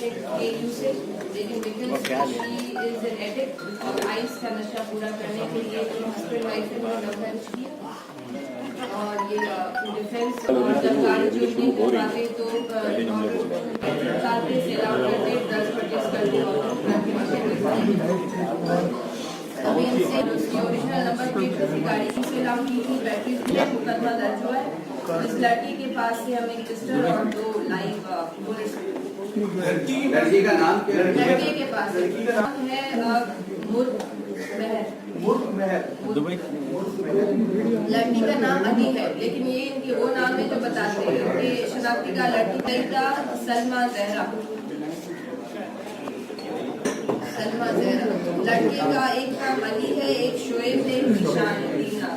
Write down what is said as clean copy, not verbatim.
AU से, लेकिन because she is an addict और आइस का नशा पूरा करने के लिए हस्बैंड वाइफ ने लव किया और ये डिफेंस और जब गाड़ी चोरी करवाते तो साथ से अलाउ करते 10 परचेज करते अभी हमसे उसकी ओरिजिनल नंबर प्लेट किसी गाड़ी से अलाउ की थी, बैटरी भी मुकदमा दर्ज हुआ है। इस लड़की के पास से हमें पिस्टल और 2 लाइव बुलेट्स। लड़की का नाम क्या है? लड़के के पास नाम है दुबई। लड़की का नाम अदी है, लेकिन ये इनकी वो नाम है जो बताते हैं कि शनाख्ती का लड़की का सलमा जहरा। लड़के का एक नाम अली है, एक शोएब है, एक निशान है, 3 नाम।